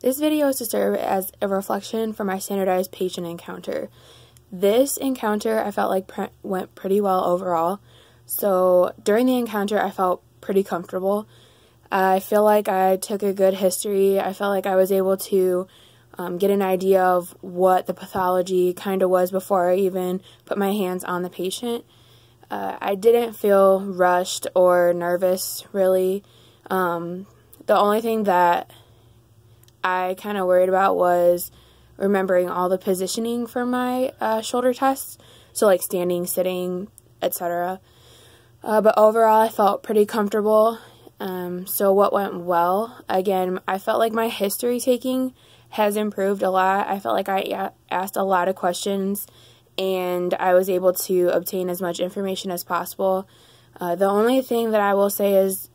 This video is to serve as a reflection for my standardized patient encounter. This encounter I felt like went pretty well overall. So during the encounter I felt pretty comfortable. I feel like I took a good history. I felt like I was able to get an idea of what the pathology kind of was before I even put my hands on the patient. I didn't feel rushed or nervous really. The only thing that I kind of worried about was remembering all the positioning for my shoulder tests, so like standing, sitting, etc. But overall I felt pretty comfortable. So what went well? Again, I felt like my history taking has improved a lot. I felt like I asked a lot of questions and I was able to obtain as much information as possible. The only thing that I will say is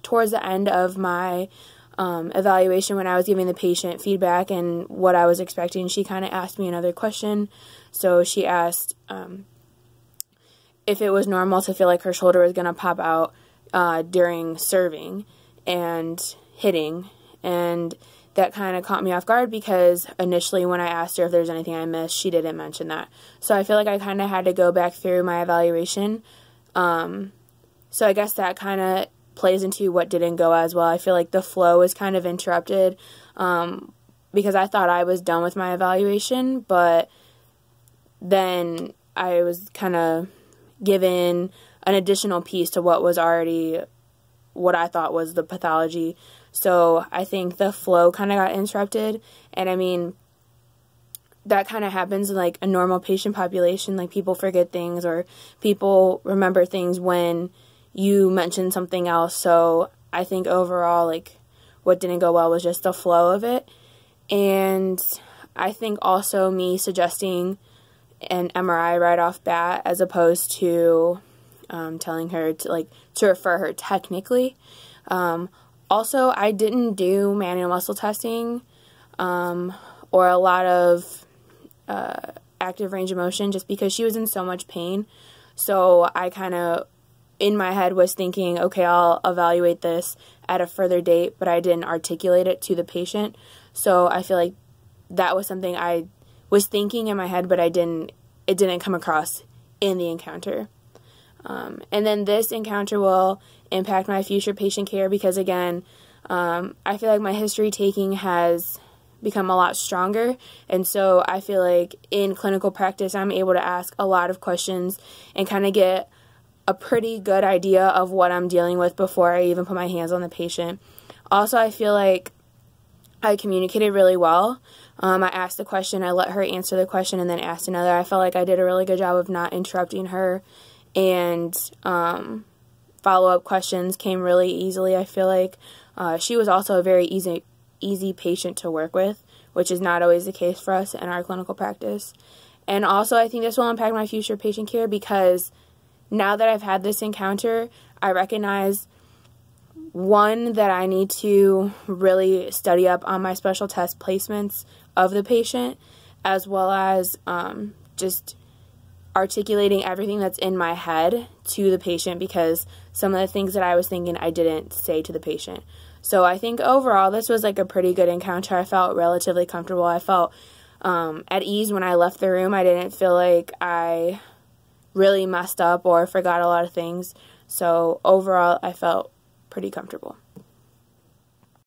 towards the end of my evaluation, when I was giving the patient feedback and what I was expecting, she kind of asked me another question. So she asked if it was normal to feel like her shoulder was going to pop out during serving and hitting, and that kind of caught me off guard because initially when I asked her if there's anything I missed, she didn't mention that. So I feel like I kind of had to go back through my evaluation. So I guess that kind of plays into what didn't go as well. I feel like the flow was kind of interrupted because I thought I was done with my evaluation, but then I was kind of given an additional piece to what was already what I thought was the pathology. So I think the flow kind of got interrupted, and I mean, that kind of happens in like a normal patient population. Like people forget things or people remember things when you mention something else. So I think overall, like, what didn't go well was just the flow of it. And I think also me suggesting an MRI right off bat as opposed to telling her to refer her technically. Also, I didn't do manual muscle testing or a lot of active range of motion just because she was in so much pain. So I kind of in my head was thinking, okay, I'll evaluate this at a further date, but I didn't articulate it to the patient. So I feel like that was something I was thinking in my head, but it didn't come across in the encounter. And then this encounter will impact my future patient care because, again, I feel like my history taking has become a lot stronger, and so I feel like in clinical practice I'm able to ask a lot of questions and kind of get a pretty good idea of what I'm dealing with before I even put my hands on the patient. Also, I feel like I communicated really well. I asked the question, I let her answer the question, and then asked another. I felt like I did a really good job of not interrupting her, and follow-up questions came really easily. I feel like she was also a very easy patient to work with, which is not always the case for us in our clinical practice. And also, I think this will impact my future patient care because now that I've had this encounter, I recognize, one, that I need to really study up on my special test placements of the patient, as well as just articulating everything that's in my head to the patient because some of the things that I was thinking I didn't say to the patient. So I think overall this was like a pretty good encounter. I felt relatively comfortable. I felt at ease when I left the room. I didn't feel like I really messed up or forgot a lot of things. So overall I felt pretty comfortable.